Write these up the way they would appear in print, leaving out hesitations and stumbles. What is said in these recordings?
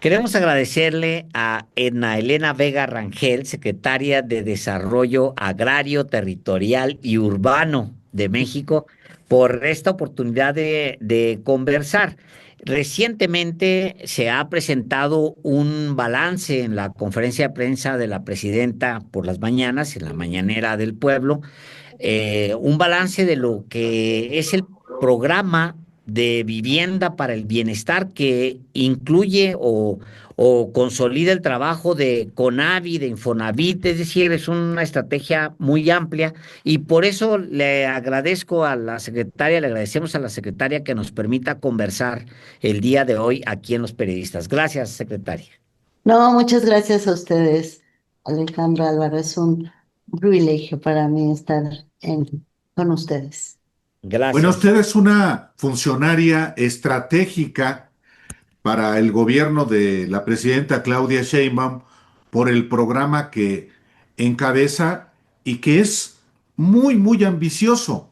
Queremos agradecerle a Edna Elena Vega Rangel, secretaria de Desarrollo Agrario, Territorial y Urbano de México, por esta oportunidad de conversar. Recientemente se ha presentado un balance en la conferencia de prensa de la presidenta por las mañanas, en la mañanera del pueblo, un balance de lo que es el programa de vivienda para el bienestar que incluye o consolida el trabajo de CONAVI, de Infonavit, es decir, es una estrategia muy amplia y por eso le agradezco a la secretaria, le agradecemos a la secretaria que nos permita conversar el día de hoy aquí en Los Periodistas. Gracias, secretaria. No, muchas gracias a ustedes, Alejandro Álvaro. Es un privilegio para mí estar con ustedes. Bueno, Gracias. usted es una funcionaria estratégica para el gobierno de la presidenta Claudia Sheinbaum por el programa que encabeza y que es muy ambicioso.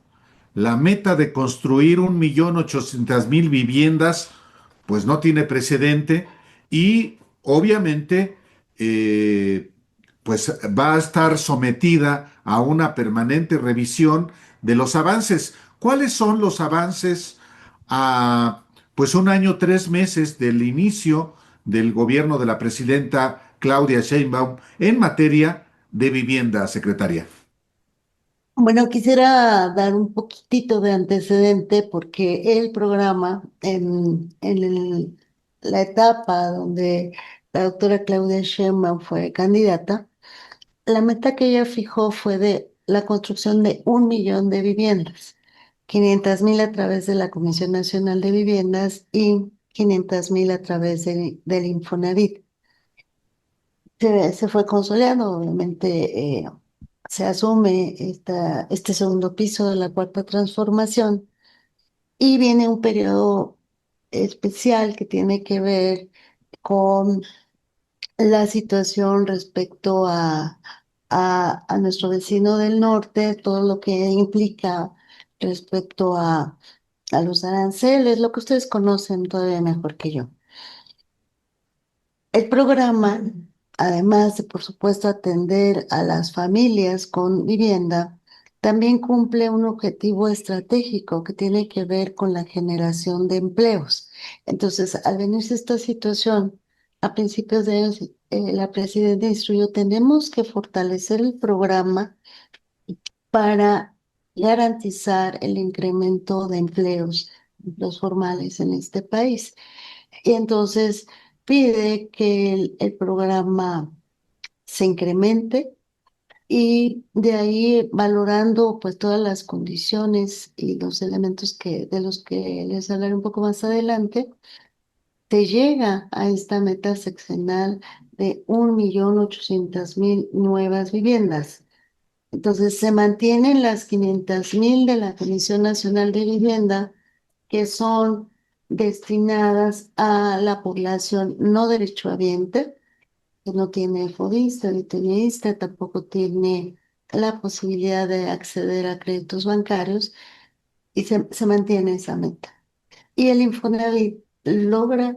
La meta de construir 1.800.000 viviendas, pues no tiene precedente y obviamente eh, pues va a estar sometida a una permanente revisión de los avances. ¿Cuáles son los avances a pues un año, 3 meses del inicio del gobierno de la presidenta Claudia Sheinbaum en materia de vivienda, secretaria? Bueno, quisiera dar un poquitito de antecedente porque el programa, la etapa donde la doctora Claudia Sheinbaum fue candidata, la meta que ella fijó fue de la construcción de 1 millón de viviendas, 500.000 a través de la Comisión Nacional de Viviendas y 500.000 a través del Infonavit. Se fue consolidando, obviamente se asume este segundo piso de la cuarta transformación y viene un periodo especial que tiene que ver con la situación respecto a nuestro vecino del norte, todo lo que implica respecto a los aranceles, lo que ustedes conocen todavía mejor que yo. El programa, además de, por supuesto, atender a las familias con vivienda, también cumple un objetivo estratégico que tiene que ver con la generación de empleos. Entonces, al venirse esta situación, a principios de año, la presidenta instruyó, tenemos que fortalecer el programa para garantizar el incremento de empleos, los formales en este país. Y entonces pide que el programa se incremente y de ahí valorando pues todas las condiciones y los elementos de los que les hablaré un poco más adelante, se llega a esta meta sexenal de 1.800.000 nuevas viviendas. Entonces se mantienen las 500.000 de la Comisión Nacional de Vivienda que son destinadas a la población no derechohabiente, que no tiene fobista ni tenista, tampoco tiene la posibilidad de acceder a créditos bancarios y se mantiene esa meta. Y el Infonavit logra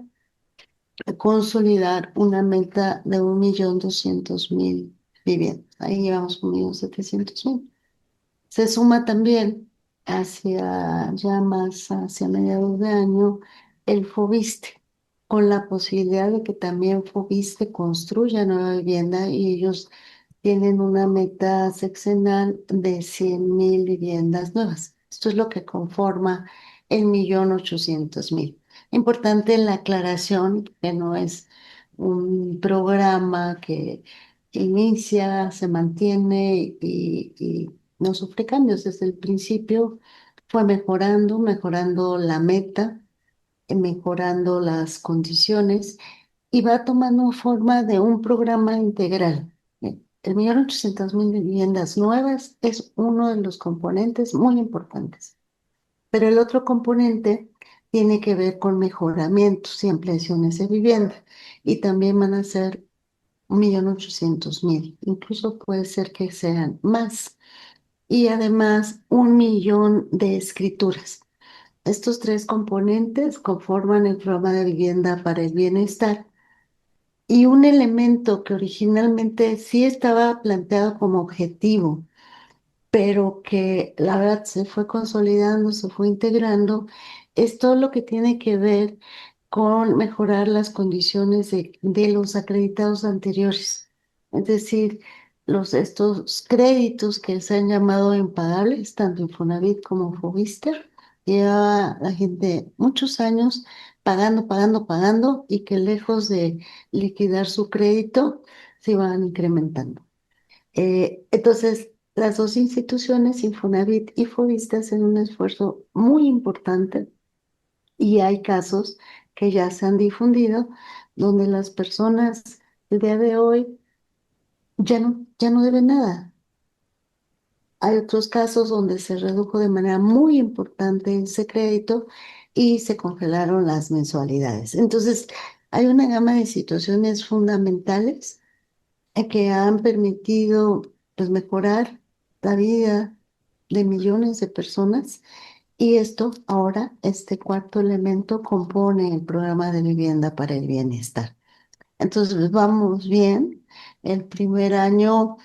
consolidar una meta de 1.200.000 viviendas. Ahí llevamos 1.700.000. Se suma también hacia ya más hacia mediados de año el Fobiste, con la posibilidad de que también Fobiste construya nueva vivienda y ellos tienen una meta sexenal de 100.000 viviendas nuevas. Esto es lo que conforma el 1.800.000. Importante la aclaración que no es un programa que inicia, se mantiene y no sufre cambios. Desde el principio fue mejorando la meta, mejorando las condiciones y va tomando forma de un programa integral. El 1.800.000 viviendas nuevas es uno de los componentes muy importantes, pero el otro componente tiene que ver con mejoramientos y ampliaciones de vivienda y también van a ser 1.800.000, incluso puede ser que sean más y además 1 millón de escrituras. Estos tres componentes conforman el programa de vivienda para el bienestar Y un elemento que originalmente sí estaba planteado como objetivo, pero que la verdad se fue consolidando, se fue integrando, es todo lo que tiene que ver con mejorar las condiciones de los acreditados anteriores. Es decir, estos créditos que se han llamado impagables, tanto Infonavit como Fovister, lleva la gente muchos años pagando, pagando, pagando y que lejos de liquidar su crédito, se iban incrementando. Entonces, las dos instituciones, Infonavit y Fovista, hacen un esfuerzo muy importante y hay casos que ya se han difundido donde las personas el día de hoy ya no deben nada. Hay otros casos donde se redujo de manera muy importante ese crédito y se congelaron las mensualidades. Entonces, hay una gama de situaciones fundamentales que han permitido pues, mejorar la vida de millones de personas y esto ahora, este cuarto elemento compone el programa de vivienda para el bienestar. Entonces, pues, vamos bien. El primer año,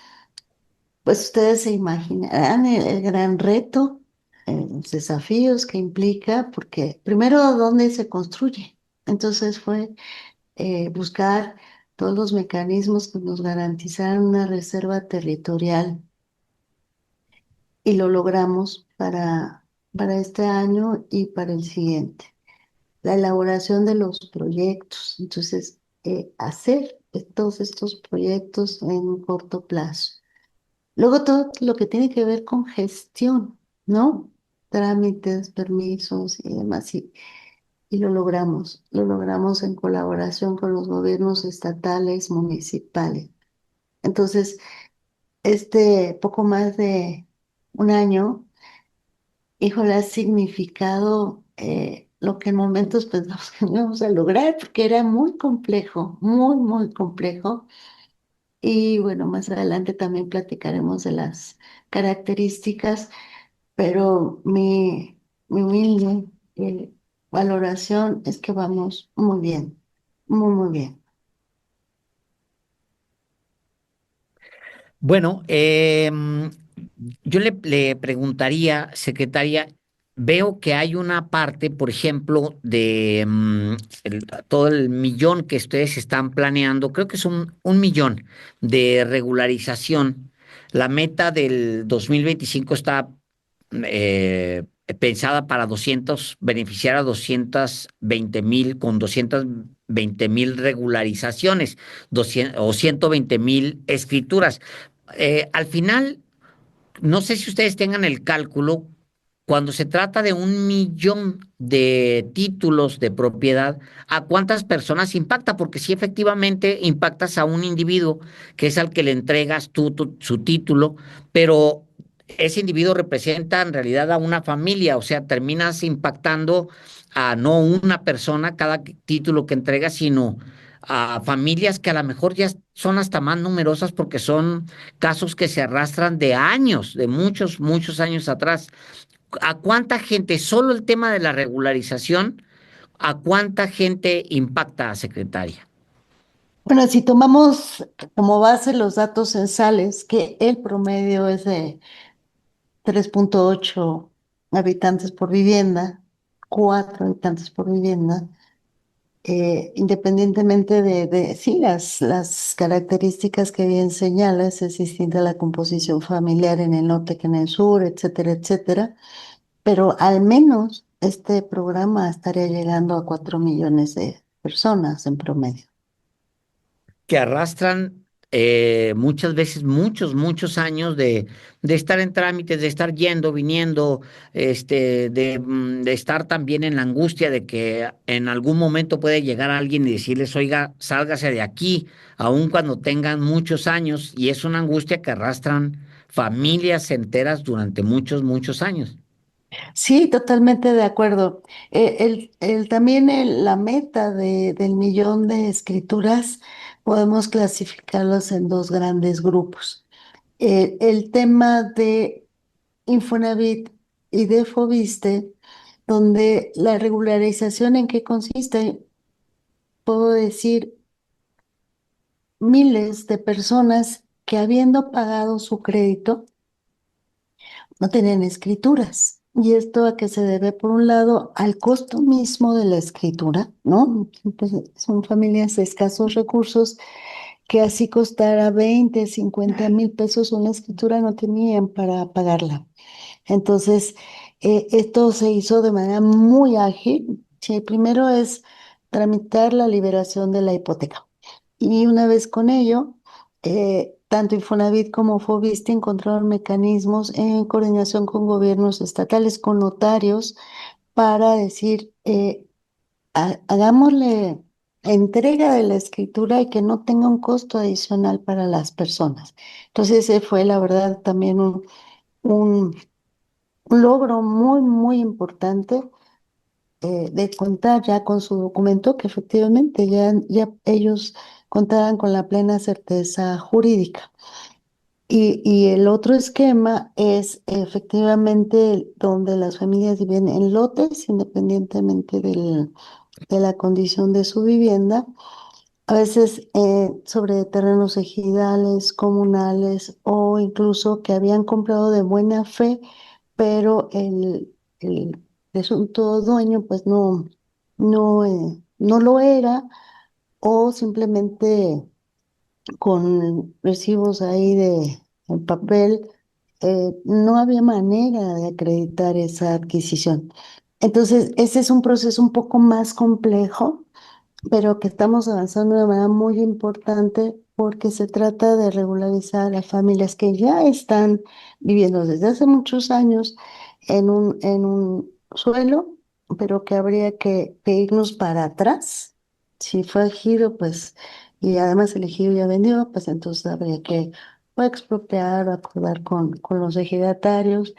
pues ustedes se imaginarán el gran reto, los desafíos que implica, porque primero, ¿dónde se construye? Entonces fue buscar todos los mecanismos que nos garantizaran una reserva territorial y lo logramos para este año y para el siguiente. La elaboración de los proyectos, entonces hacer todos estos proyectos en un corto plazo. Luego todo lo que tiene que ver con gestión, ¿no? Trámites, permisos y demás. Y lo logramos en colaboración con los gobiernos estatales, municipales. Entonces, este poco más de un año, híjole, ha significado lo que en momentos pensamos que no íbamos a lograr, porque era muy complejo, muy, muy complejo. Y bueno, más adelante también platicaremos de las características, pero mi humilde valoración es que vamos muy bien, muy, muy bien. Bueno, yo le preguntaría, secretaria, veo que hay una parte, por ejemplo, de todo el millón que ustedes están planeando, creo que es un millón de regularización. La meta del 2025 está eh, pensada para beneficiar a 220,000, con 220,000 regularizaciones, 200 o 120,000 escrituras. Al final, no sé si ustedes tengan el cálculo, cuando se trata de 1 millón de títulos de propiedad, ¿a cuántas personas impacta? Porque si efectivamente impactas a un individuo, que es al que le entregas su título, pero ese individuo representa en realidad a una familia, o sea, terminas impactando a no una persona cada título que entregas, sino a familias que a lo mejor ya son hasta más numerosas porque son casos que se arrastran de años, de muchos, muchos años atrás. ¿A cuánta gente, solo el tema de la regularización, a cuánta gente impacta, secretaria? Bueno, si tomamos como base los datos censales, que el promedio es de 3,8 habitantes por vivienda, 4 habitantes por vivienda, independientemente sí, las características que bien señalas, es distinta la composición familiar en el norte que en el sur, etcétera, etcétera, pero al menos este programa estaría llegando a 4 millones de personas en promedio. Que arrastran muchas veces muchos, muchos años de estar en trámites, de estar yendo, viniendo, de estar también en la angustia de que en algún momento puede llegar alguien y decirles, oiga, sálgase de aquí, aun cuando tengan muchos años, y es una angustia que arrastran familias enteras durante muchos, muchos años. Sí, totalmente de acuerdo. También la meta del millón de escrituras podemos clasificarlos en dos grandes grupos. El tema de Infonavit y de Fobiste, donde la regularización en qué consiste, puedo decir, miles de personas que habiendo pagado su crédito, no tenían escrituras. ¿Y esto a qué se debe? Por un lado, al costo mismo de la escritura, ¿no? Pues son familias de escasos recursos que así costara 20, 50,000 pesos una escritura, no tenían para pagarla. Entonces, esto se hizo de manera muy ágil. Sí, primero es tramitar la liberación de la hipoteca. Y una vez con ello, tanto Infonavit como Fobiste encontraron mecanismos en coordinación con gobiernos estatales, con notarios, para decir, hagámosle entrega de la escritura y que no tenga un costo adicional para las personas. Entonces, ese fue, la verdad, también un, un logro muy, muy importante, de contar ya con su documento, que efectivamente ya ellos contaban con la plena certeza jurídica. Y el otro esquema es efectivamente donde las familias viven en lotes, independientemente de la condición de su vivienda, a veces sobre terrenos ejidales, comunales o incluso que habían comprado de buena fe, pero el presunto dueño pues no lo era, o simplemente con recibos ahí en papel, no había manera de acreditar esa adquisición. Entonces, ese es un proceso un poco más complejo, pero que estamos avanzando de manera muy importante porque se trata de regularizar a familias que ya están viviendo desde hace muchos años en un suelo, pero que habría que irnos para atrás. Si fue ejido, pues, y además el ejido ya vendió, pues entonces habría que o expropiar o acordar con los ejidatarios,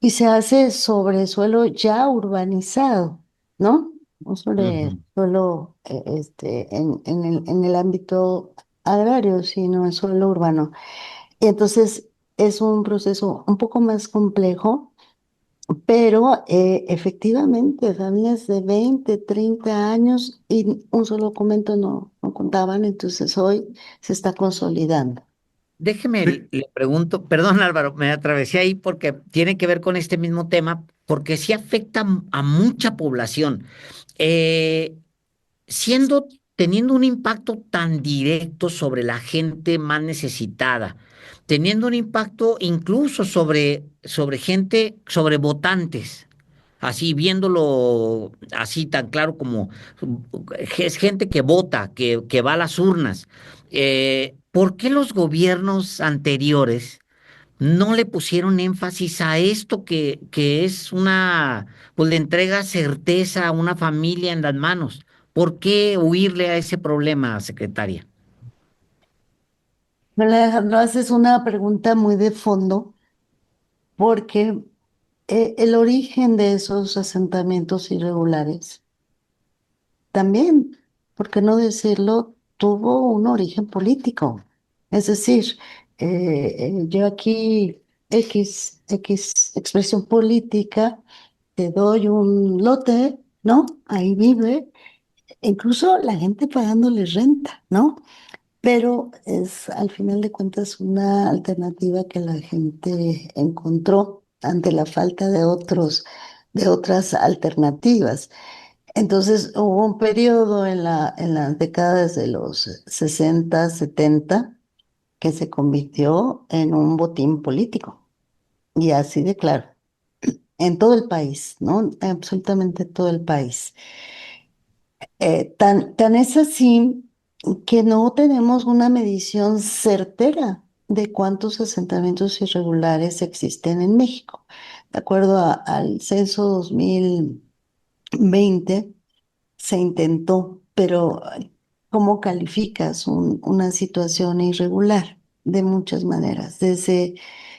y se hace sobre suelo ya urbanizado, ¿no? No sobre Ujú. suelo en el ámbito agrario, sino en suelo urbano. Y entonces es un proceso un poco más complejo, pero efectivamente familias de 20, 30 años y un solo documento no contaban, entonces hoy se está consolidando. Déjeme, Sí. le pregunto, perdón Álvaro, me atravesé ahí porque tiene que ver con este mismo tema, porque sí afecta a mucha población. Eh, siendo, teniendo un impacto tan directo sobre la gente más necesitada, teniendo un impacto incluso sobre gente, sobre votantes, así viéndolo así tan claro como es gente que vota, que va a las urnas. ¿Por qué los gobiernos anteriores no le pusieron énfasis a esto que es una, pues le entrega certeza a una familia en las manos? ¿Por qué huirle a ese problema, secretaria? Alejandro, haces una pregunta muy de fondo porque el origen de esos asentamientos irregulares también, ¿por qué no decirlo? Tuvo un origen político. Es decir, yo aquí X expresión política, te doy un lote, ¿no? Ahí vive, incluso la gente pagándole renta, ¿no? Pero es al final de cuentas una alternativa que la gente encontró ante la falta de otras alternativas. Entonces hubo un periodo en las décadas de los 60, 70, que se convirtió en un botín político. Y así de claro, en todo el país, ¿no? Absolutamente todo el país. Tan es así que no tenemos una medición certera de cuántos asentamientos irregulares existen en México. De acuerdo al censo 2020, se intentó, pero ¿cómo calificas una situación irregular? De muchas maneras. Desde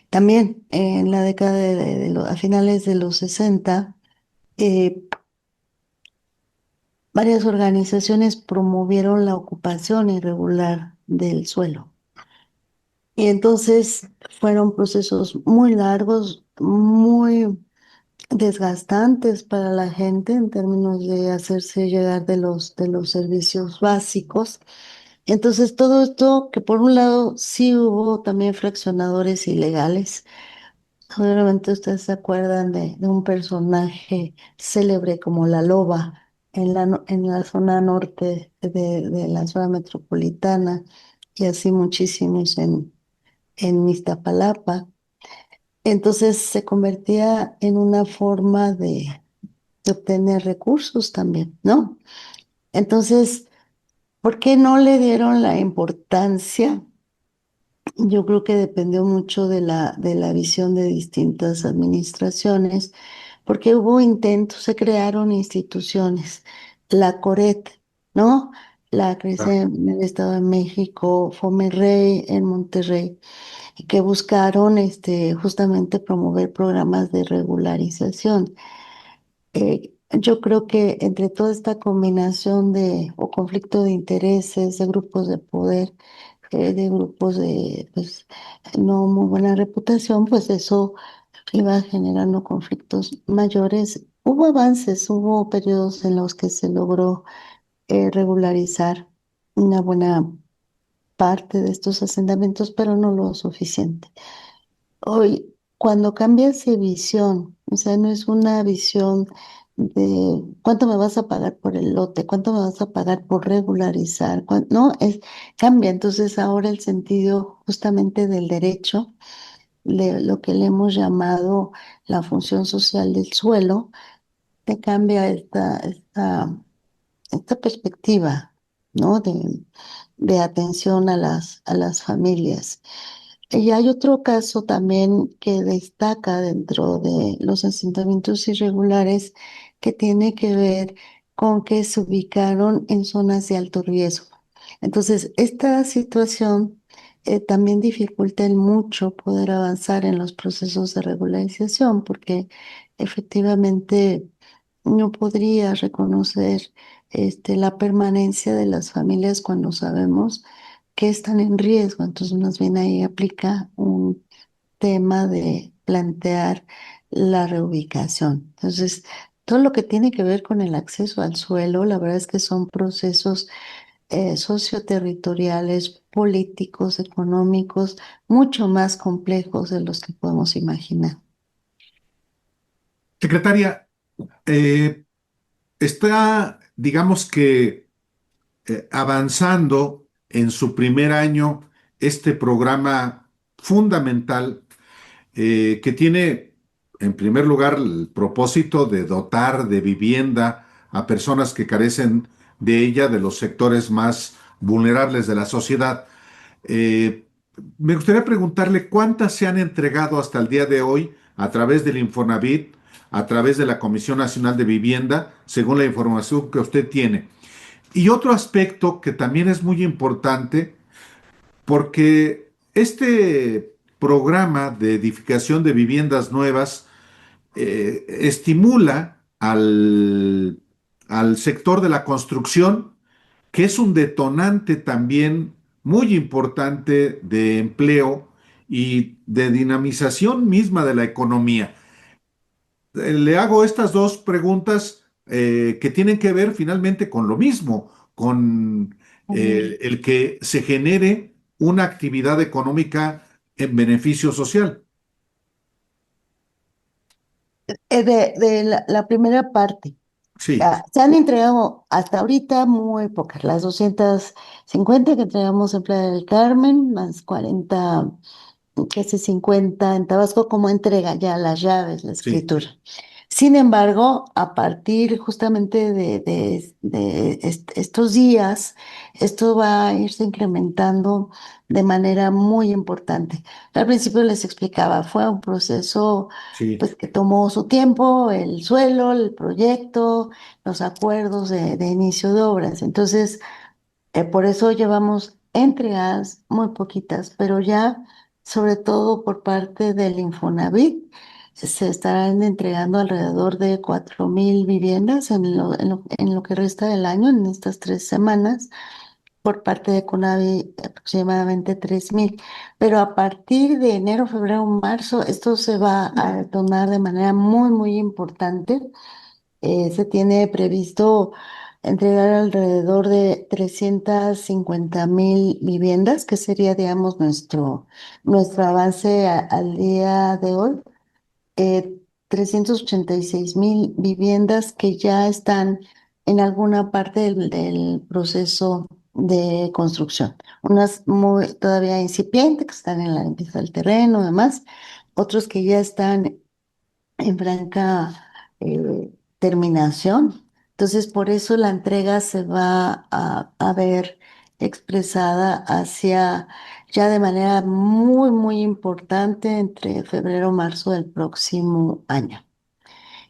también en la década a finales de los 60, eh, varias organizaciones promovieron la ocupación irregular del suelo. Y entonces fueron procesos muy largos, muy desgastantes para la gente en términos de hacerse llegar de los servicios básicos. Entonces, todo esto, que por un lado sí hubo también fraccionadores ilegales. Seguramente ustedes se acuerdan de un personaje célebre como la Loba en la zona norte de la zona metropolitana y así muchísimos en Iztapalapa. Entonces se convertía en una forma de obtener recursos también, ¿no? Entonces, ¿por qué no le dieron la importancia? Yo creo que dependió mucho de la visión de distintas administraciones, porque hubo intentos, se crearon instituciones, la CORET, ¿no? La Ah, CRECE en el Estado de México, FOMERREI en Monterrey, que buscaron justamente promover programas de regularización. Yo creo que entre toda esta combinación o conflicto de intereses, de grupos de poder, de grupos de pues, no muy buena reputación, pues eso iba generando conflictos mayores. Hubo avances, hubo periodos en los que se logró regularizar una buena parte de estos asentamientos, pero no lo suficiente. Hoy, cuando cambias de visión, o sea, no es una visión de cuánto me vas a pagar por el lote, cuánto me vas a pagar por regularizar, no, cambia. Entonces ahora el sentido justamente del derecho, de lo que le hemos llamado la función social del suelo, te cambia esta perspectiva, ¿no? De atención a las familias. Y hay otro caso también que destaca dentro de los asentamientos irregulares que tiene que ver con que se ubicaron en zonas de alto riesgo. Entonces, esta situación también dificulta en mucho poder avanzar en los procesos de regularización porque efectivamente no podría reconocer la permanencia de las familias cuando sabemos que están en riesgo. Entonces, más bien ahí aplica un tema de plantear la reubicación. Entonces, todo lo que tiene que ver con el acceso al suelo, la verdad es que son procesos socioterritoriales, políticos, económicos, mucho más complejos de los que podemos imaginar. secretaria, eh, está, digamos que, avanzando en su primer año este programa fundamental que tiene, en primer lugar, el propósito de dotar de vivienda a personas que carecen de ella, de los sectores más vulnerables de la sociedad. Eh, Me gustaría preguntarle cuántas se han entregado hasta el día de hoy a través del Infonavit, a través de la Comisión Nacional de Vivienda, según la información que usted tiene. Y otro aspecto que también es muy importante, porque este programa de edificación de viviendas nuevas estimula al sector de la construcción, que es un detonante también muy importante de empleo y de dinamización misma de la economía. Le hago estas dos preguntas que tienen que ver finalmente con lo mismo, con el que se genere una actividad económica en beneficio social. De la primera parte. Sí, Se han entregado hasta ahorita muy pocas, las 250 que entregamos en Playa del Carmen, más 40, casi 50 en Tabasco, como entrega ya las llaves, la sí, escritura. Sin embargo, a partir justamente estos días, esto va a irse incrementando de manera muy importante. Al principio les explicaba, fue un proceso sí. pues, que tomó su tiempo, el suelo, el proyecto, los acuerdos de inicio de obras. Entonces, por eso llevamos entregadas muy poquitas, pero ya, sobre todo por parte del Infonavit, se estarán entregando alrededor de 4,000 viviendas en lo que resta del año, en estas 3 semanas. Por parte de Conavi, aproximadamente 3,000. Pero a partir de enero, febrero, marzo, esto se va a detonar de manera muy, muy importante. Se tiene previsto entregar alrededor de 350,000 viviendas, que sería, digamos, nuestro avance al día de hoy. 386,000 viviendas que ya están en alguna parte del proceso de construcción. Unas muy todavía incipientes, que están en la limpieza del terreno, además, otros que ya están en franca terminación. Entonces, por eso la entrega se va a ver expresada hacia ya de manera muy, muy importante entre febrero y marzo del próximo año.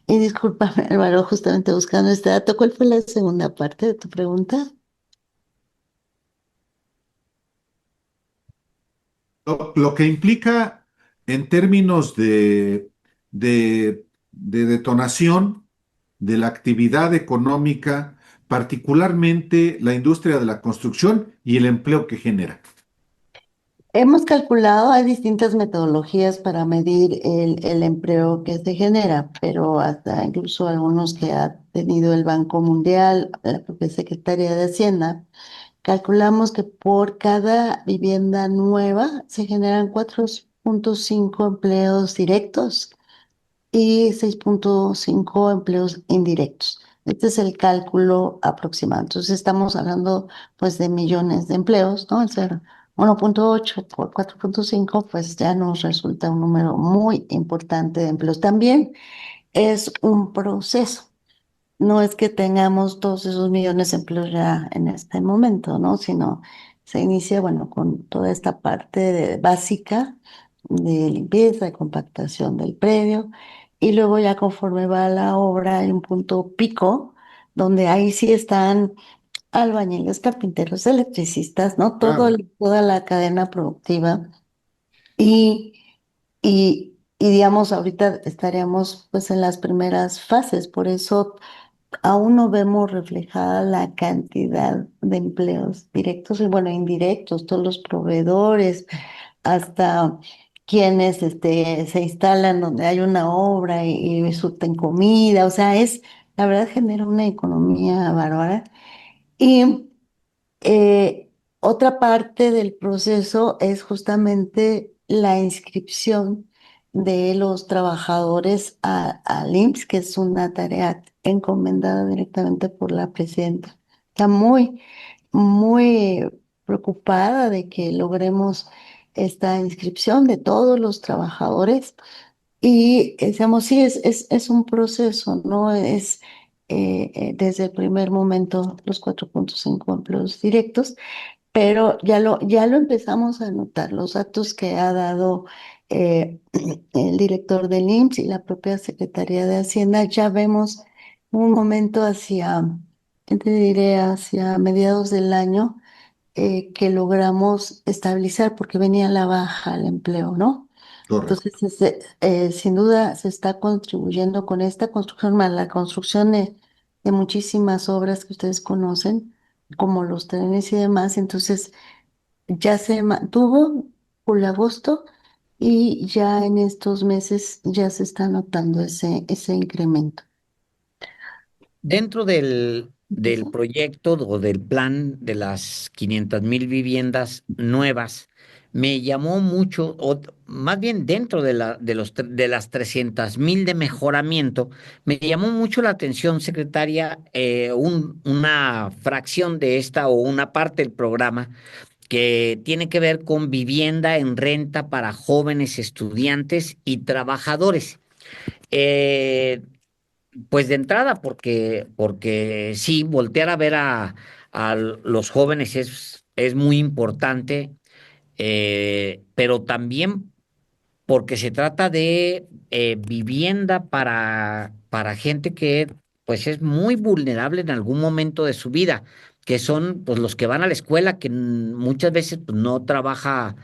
Y discúlpame, Álvaro, justamente buscando este dato, ¿cuál fue la segunda parte de tu pregunta? Lo que implica en términos de detonación de la actividad económica, particularmente la industria de la construcción y el empleo que genera. Hemos calculado, hay distintas metodologías para medir el empleo que se genera, pero hasta incluso algunos que ha tenido el Banco Mundial, la propia Secretaría de Hacienda, calculamos que por cada vivienda nueva se generan 4,5 empleos directos y 6,5 empleos indirectos. Este es el cálculo aproximado. Entonces estamos hablando pues de millones de empleos, ¿no? O sea, 1,8 por 4,5 pues ya nos resulta un número muy importante de empleos. También es un proceso. No es que tengamos todos esos millones de empleos ya en este momento, ¿no? Sino se inicia, bueno, con toda esta parte básica de limpieza, de compactación del predio, y luego ya conforme va la obra hay un punto pico, donde ahí sí están albañiles, carpinteros, electricistas, ¿no? Claro. Toda la cadena productiva. Y, y digamos, ahorita estaríamos pues en las primeras fases, por eso aún no vemos reflejada la cantidad de empleos directos y bueno, indirectos, todos los proveedores, hasta quienes se instalan donde hay una obra y surten comida, o sea, la verdad genera una economía bárbara. Y otra parte del proceso es justamente la inscripción de los trabajadores al IMSS, que es una tarea encomendada directamente por la presidenta. Está muy, muy preocupada de que logremos esta inscripción de todos los trabajadores y decíamos, sí, es un proceso, ¿no? Es desde el primer momento los 4,5 empleos directos, pero ya lo empezamos a notar, los datos que ha dado eh, el director del IMSS y la propia Secretaría de Hacienda, ya vemos un momento hacia, ¿qué te diré? Hacia mediados del año que logramos estabilizar porque venía a la baja el empleo, ¿no? Correcto. Entonces, sin duda se está contribuyendo con esta construcción, más la construcción de muchísimas obras que ustedes conocen, como los trenes y demás. Entonces, ya se mantuvo por agosto y ya en estos meses ya se está notando ese incremento. Dentro del proyecto o del plan de las 500,000 viviendas nuevas, me llamó mucho, o más bien dentro de las 300,000 de mejoramiento, me llamó mucho la atención, secretaria, una fracción de esta o una parte del programa que tiene que ver con vivienda en renta para jóvenes estudiantes y trabajadores. Eh, pues de entrada, porque sí, voltear a ver a los jóvenes es muy importante, pero también porque se trata de vivienda para gente que pues es muy vulnerable en algún momento de su vida, que son pues los que van a la escuela, que muchas veces pues, no trabaja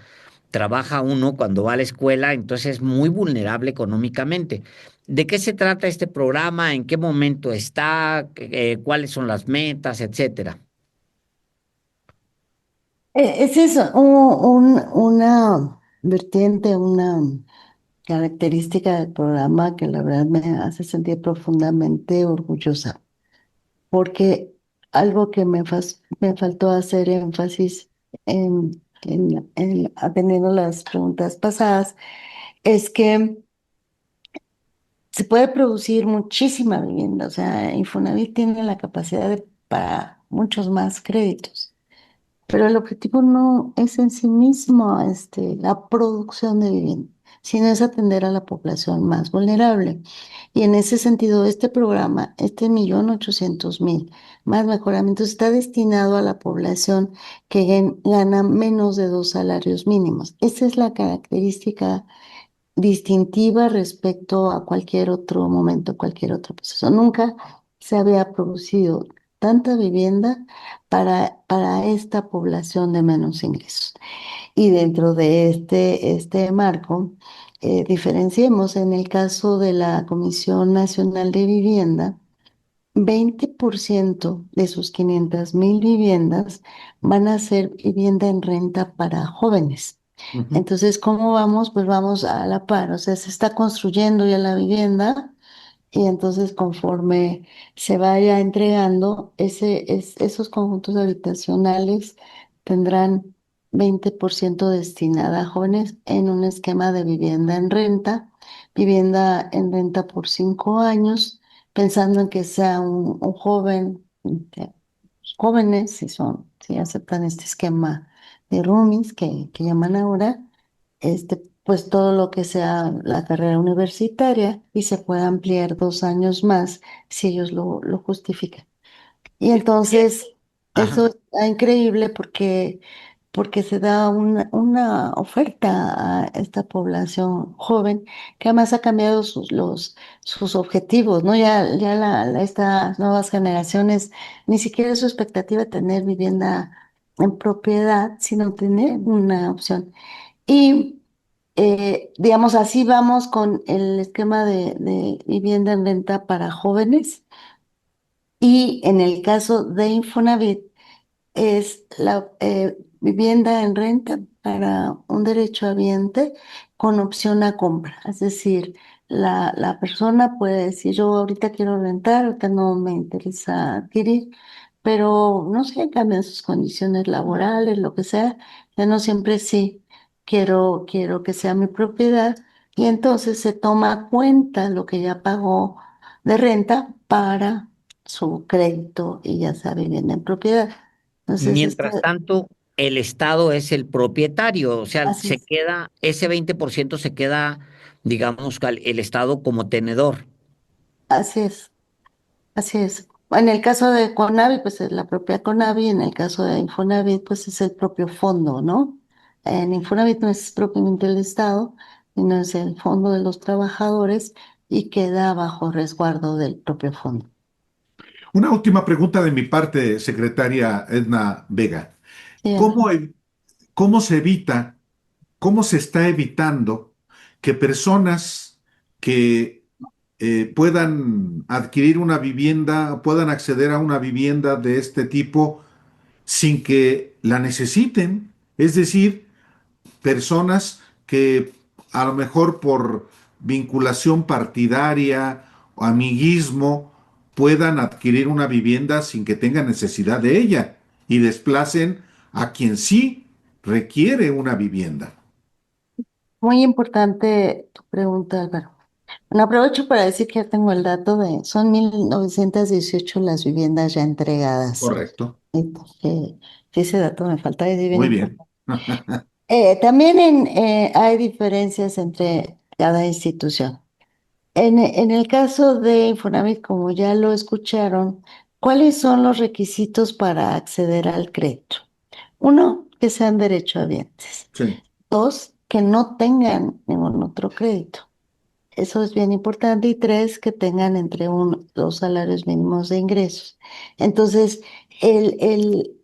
uno cuando va a la escuela, entonces es muy vulnerable económicamente. ¿De qué se trata este programa? ¿En qué momento está? ¿Cuáles son las metas, etcétera? Es eso, una vertiente, una característica del programa que la verdad me hace sentir profundamente orgullosa, porque algo que me faltó hacer énfasis atendiendo las preguntas pasadas es que se puede producir muchísima vivienda. O sea, Infonavit tiene la capacidad para muchos más créditos. Pero el objetivo no es en sí mismo la producción de vivienda, sino es atender a la población más vulnerable. Y en ese sentido, este programa, este 1.800.000 más mejoramientos, está destinado a la población que gana menos de 2 salarios mínimos. Esa es la característica distintiva respecto a cualquier otro momento, cualquier otro proceso. Nunca se había producido tanta vivienda para esta población de menos ingresos. Y dentro de este marco, diferenciemos en el caso de la Comisión Nacional de Vivienda, 20% de sus 500.000 viviendas van a ser vivienda en renta para jóvenes. Ujú. Entonces, ¿cómo vamos? Pues vamos a la par, o sea, se está construyendo ya la vivienda y entonces conforme se vaya entregando, esos conjuntos habitacionales tendrán 20% destinada a jóvenes en un esquema de vivienda en renta por 5 años, pensando en que sea un joven, jóvenes, si aceptan este esquema de roomies que llaman ahora, pues todo lo que sea la carrera universitaria y se puede ampliar 2 años más si ellos lo justifican. Y entonces eso Ajá. está increíble porque se da una oferta a esta población joven que además ha cambiado sus objetivos, ¿no? Estas nuevas generaciones, ni siquiera es su expectativa tener vivienda en propiedad, sino tener una opción. Y digamos, así vamos con el esquema de vivienda en renta para jóvenes. Y en el caso de Infonavit, es la vivienda en renta para un derechohabiente con opción a compra. Es decir, la persona puede decir, yo ahorita quiero rentar, ahorita no me interesa adquirir, pero no sé, cambian sus condiciones laborales, lo que sea, ya no siempre sí, quiero que sea mi propiedad. Y entonces se toma cuenta lo que ya pagó de renta para su crédito y ya sea vivienda en propiedad. Entonces, Mientras tanto, el Estado es el propietario, o sea, así se es, queda, ese 20% se queda, digamos, el Estado como tenedor. así es, así es. En el caso de Conavi, pues es la propia Conavi, en el caso de Infonavit, pues es el propio fondo, ¿no? En Infonavit no es propiamente el Estado, sino es el fondo de los trabajadores y queda bajo resguardo del propio fondo. Una última pregunta de mi parte, secretaria Edna Vega. Sí, Ana. ¿Cómo, cómo se evita, cómo se está evitando que personas que puedan adquirir una vivienda, puedan acceder a una vivienda de este tipo sin que la necesiten? Es decir, personas que a lo mejor por vinculación partidaria o amiguismo puedan adquirir una vivienda sin que tengan necesidad de ella y desplacen a quien sí requiere una vivienda. Muy importante tu pregunta, Álvaro. Bueno, aprovecho para decir que ya tengo el dato son 1.918 las viviendas ya entregadas. Correcto. Que ese dato me falta, es bien Muy bien. importante. También hay diferencias entre cada institución. En el caso de Infonavit, como ya lo escucharon, ¿cuáles son los requisitos para acceder al crédito? Uno, que sean derechohabientes. Sí. Dos, que no tengan ningún otro crédito. Eso es bien importante. Y tres, que tengan entre 2 salarios mínimos de ingresos. Entonces, el, el,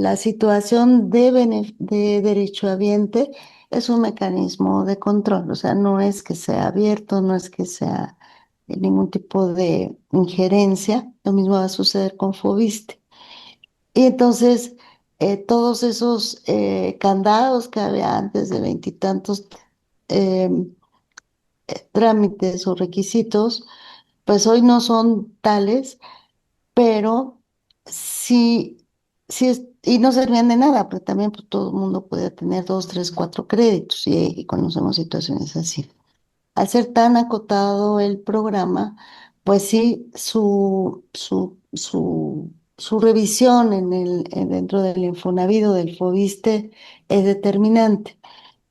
la situación de derechohabiente es un mecanismo de control. O sea, no es que sea abierto, no es que sea ningún tipo de injerencia. Lo mismo va a suceder con Fobiste. Y entonces, todos esos candados que había antes de veintitantos trámites o requisitos, pues hoy no son tales, pero sí, y no servían de nada, pero también pues, todo el mundo puede tener dos, tres, cuatro créditos y conocemos situaciones así. Al ser tan acotado el programa, pues sí, su revisión dentro del Infonavit o del Fobiste es determinante.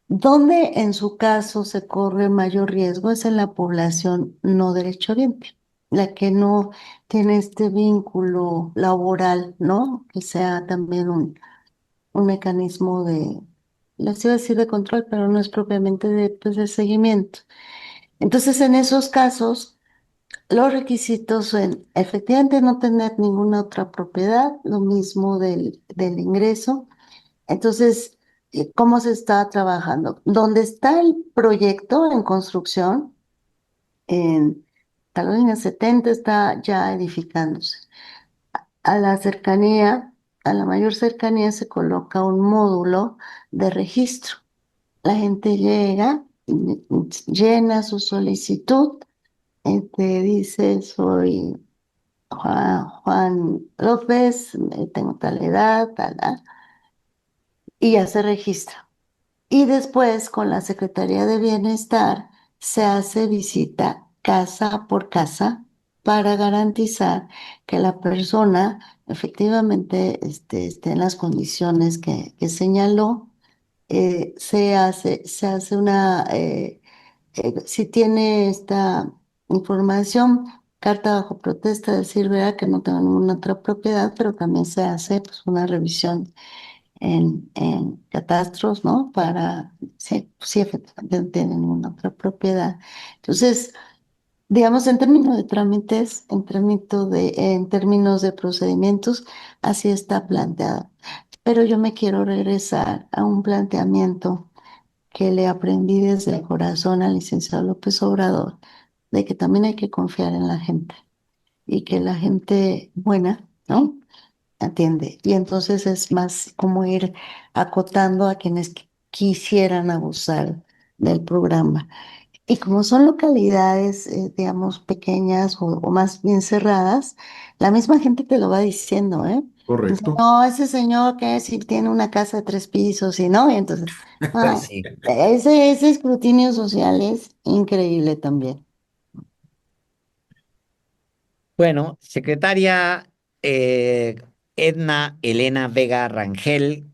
Donde en su caso se corre mayor riesgo es en la población no derechohabiente, la que no tiene este vínculo laboral, ¿no? Que sea también un mecanismo les iba a decir de control, pero no es propiamente pues, de seguimiento. Entonces, en esos casos, los requisitos son efectivamente no tener ninguna otra propiedad, lo mismo del ingreso. Entonces, ¿cómo se está trabajando? Donde está el proyecto en construcción, en Carolina 70 está ya edificándose. A la cercanía, a la mayor cercanía se coloca un módulo de registro. La gente llega, llena su solicitud, te dice, soy Juan López, tengo tal edad, tal, y ya se registra. Y después, con la Secretaría de Bienestar, se hace visita casa por casa para garantizar que la persona efectivamente esté en las condiciones que señaló. Se hace si tiene esta información, carta bajo protesta, decir, vea que no tengo ninguna otra propiedad, pero también se hace pues, una revisión en catastros, ¿no? Para, sí, efectivamente no tienen ninguna otra propiedad. Entonces, digamos, en términos de trámites, en términos de procedimientos, así está planteado. Pero yo me quiero regresar a un planteamiento que le aprendí desde el corazón al licenciado López Obrador, de que también hay que confiar en la gente y que la gente buena, ¿no? Atiende. Y entonces es más como ir acotando a quienes quisieran abusar del programa. Y como son localidades, digamos, pequeñas o más bien cerradas, la misma gente te lo va diciendo, ¿eh? Dice, Correcto. no, ese señor que si tiene una casa de 3 pisos y no, y entonces, ah, Sí. ese escrutinio social es increíble también. Bueno, secretaria Edna Elena Vega Rangel,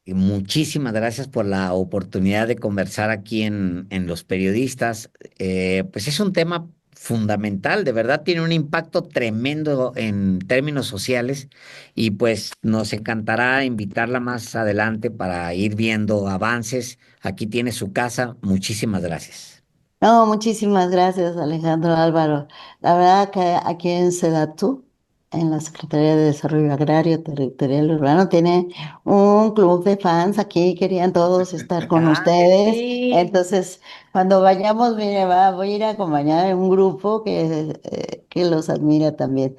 muchísimas gracias por la oportunidad de conversar aquí en Los Periodistas. Pues es un tema fundamental, de verdad tiene un impacto tremendo en términos sociales y pues nos encantará invitarla más adelante para ir viendo avances. Aquí tiene su casa. Muchísimas gracias. No, muchísimas gracias, Alejandro Álvaro. La verdad que aquí en Sedatu, en la Secretaría de Desarrollo Agrario, Territorial y Urbano, tiene un club de fans. Aquí querían todos estar con Ah, que ustedes. sí. Entonces, cuando vayamos, mire, voy a ir a acompañar a un grupo que los admira también.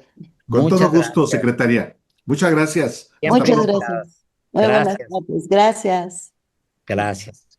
Con todo Muchas gusto, gracias. secretaria. Muchas gracias. Hasta Siempre Muchas pronto. gracias. invitadas. Muy buenas Gracias, noches. Gracias. gracias.